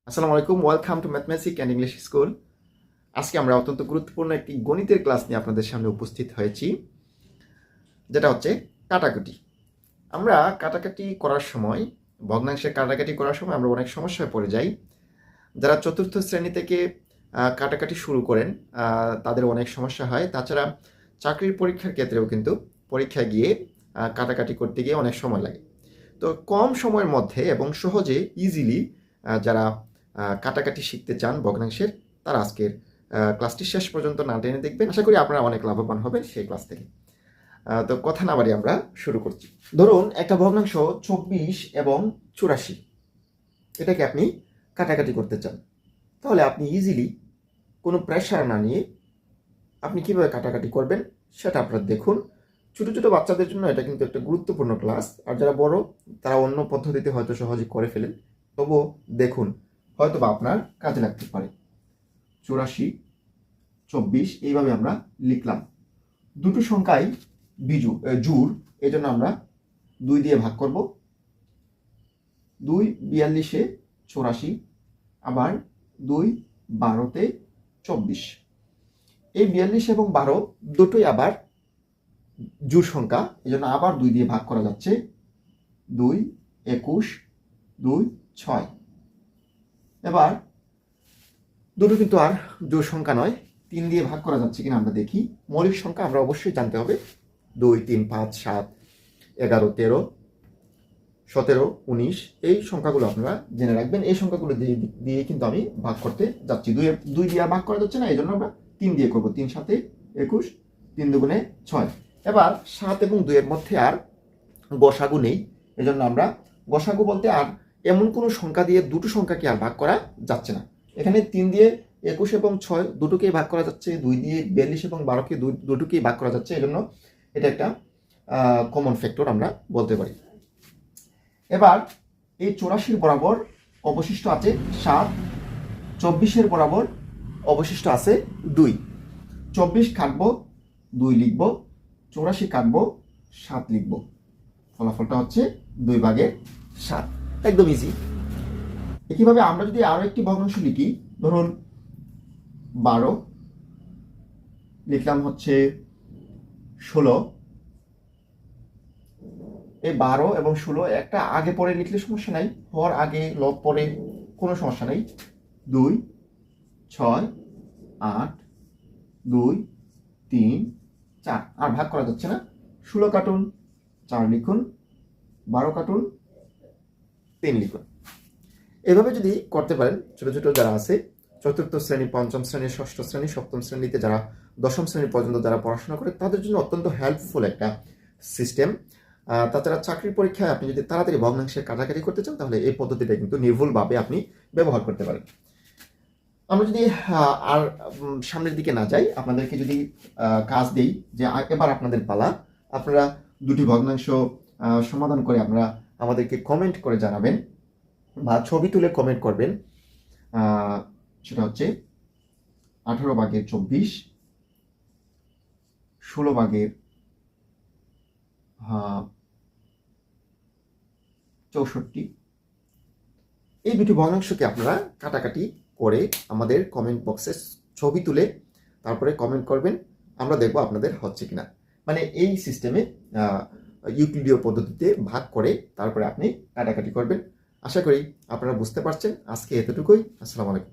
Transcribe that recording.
আসসালামু আলাইকুম, welcome to mathematics and English school. আজকে আমরা অত্যন্ত গুরুত্বপূর্ণ একটি গণিতের ক্লাস নিয়ে আপনাদের সামনে উপস্থিত হয়েছি, যেটা হচ্ছে কাটাকুটি। আমরা কাটাকাটি করার সময়, ভগ্নাংশের কাটাকাটি করার সময় আমরা অনেক সমস্যায় পড়ে যাই। যারা চতুর্থ শ্রেণী থেকে কাটাকাটি শুরু করেন তাদের অনেক সমস্যা হয়। তাছাড়া চাকরির পরীক্ষার ক্ষেত্রেও কিন্তু পরীক্ষায় গিয়ে কাটাকাটি করতে গিয়ে অনেক সময় লাগে। তো কম সময়ের মধ্যে এবং সহজে ইজিলি যারা কাটাকাটি শিখতে চান ভগ্নাংশের, তারা আজকের ক্লাসটি শেষ পর্যন্ত না টেনে দেখবেন। আশা করি আপনারা অনেক লাভবান হবেন সেই ক্লাস থেকে। তো কথা না বাড়ি আমরা শুরু করছি। ধরুন একটা ভগ্নাংশ 24 এবং 84, এটাকে আপনি কাটাকাটি করতে চান। তাহলে আপনি ইজিলি কোনো প্রেশার না নিয়ে আপনি কীভাবে কাটাকাটি করবেন সেটা আপনারা দেখুন। ছোটো ছোটো বাচ্চাদের জন্য এটা কিন্তু একটা গুরুত্বপূর্ণ ক্লাস, আর যারা বড় তারা অন্য পদ্ধতিতে হয়তো সহজে করে ফেলেন। তবুও দেখুন, হয়তো বা আপনার কাজে লাগতে পারে। 84, 24 এইভাবে আমরা লিখলাম। দুটো সংখ্যাই জোড়, এই জন্য আমরা 2 দিয়ে ভাগ করব। 2 42-এ 84, আবার 2 12-তে 24। এই 42 এবং 12 দুটোই আবার জোড় সংখ্যা, এই জন্য আবার 2 দিয়ে ভাগ করা যাচ্ছে। 2 21, 2 6। এবার দুটো কিন্তু আর জোড় সংখ্যা নয়, 3 দিয়ে ভাগ করা যাচ্ছে কিনা আমরা দেখি। মৌলিক সংখ্যা আমরা অবশ্যই জানতে হবে। 2 3 5 7 11 13 17 19, এই সংখ্যাগুলো আপনারা জেনে রাখবেন। এই সংখ্যাগুলো দিয়ে কিন্তু আমি ভাগ করতে যাচ্ছি। 2 দিয়ে ভাগ করা যাচ্ছে না, এই জন্য আমরা 3 দিয়ে করবো। 3 7 21, 3 2 6। এবার 7 এবং 2 এর মধ্যে আর গসাগু নেই, এজন্য আমরা গসাগু বলতে আর এমন কোনো সংখ্যা দিয়ে দুটো সংখ্যাকে আর ভাগ করা যাচ্ছে না। এখানে 3 দিয়ে 21 এবং 6 দুটোকেই ভাগ করা যাচ্ছে, 2 দিয়ে 42 এবং 12কে দুটোকেই ভাগ করা যাচ্ছে, এজন্য এটা একটা কমন ফ্যাক্টর আমরা বলতে পারি। এবার এই 84 বরাবর অবশিষ্ট আছে 7, 24 বরাবর অবশিষ্ট আছে 2। 24 কাটবো, 2 লিখব, 84 কাটবো, 7 লিখব। ফলাফলটা হচ্ছে 2/7। একদম ইজি। একইভাবে আমরা যদি আরো একটি ভগ্নাংশ লিখি, ধরুন 12 লিখলাম হচ্ছে 16। এই 12 এবং 16 একটা আগে পরে লিখলে সমস্যা নাই, হর আগে লব পরে কোনো সমস্যা নাই। 2 6 8 2 3 4, আর ভাগ করা যাচ্ছে না। 16 কাটুন, 4 লিখুন, 12 কাটুন, 3 লিখুন। এভাবে যদি করতে পারেন, ছোট ছোট যারা আছে চতুর্থ শ্রেণী, পঞ্চম শ্রেণী, ষষ্ঠ শ্রেণী, সপ্তম শ্রেণীতে যারা দশম শ্রেণী পর্যন্ত যারা পড়াশোনা করে, তাদের জন্য অত্যন্ত হেল্পফুল একটা সিস্টেম। তাছাড়া চাকরির পরীক্ষায় আপনি যদি তাড়াতাড়ি ভগ্নাংশের কাটাকাটি করতে চান, তাহলে এই পদ্ধতিটা কিন্তু নির্ভুলভাবে আপনি ব্যবহার করতে পারেন। আমরা যদি আর সামনের দিকে না যাই, আপনাদেরকে যদি কাজ দেই যে এবার আপনাদের পালা, আপনারা দুটি ভগ্নাংশ সমাধান করে আপনারা আমাদেরকে কমেন্ট করে জানাবেন বা ছবি তুলে কমেন্ট করবেন। সেটা হচ্ছে 18/24, 16/64। এই দুটি ভগ্নাংশকে আপনারা কাটাকাটি করে আমাদের কমেন্ট বক্সে ছবি তুলে তারপরে কমেন্ট করবেন। আমরা দেখব আপনাদের হচ্ছে কিনা। মানে এই সিস্টেমে ইউক্লিডীয় পদ্ধতিতে ভাগ করে তারপরে আপনি কাটাকাটি করবেন। আশা করি আপনারা বুঝতে পারছেন। আজকে এতটুকুই। আসসালামু আলাইকুম।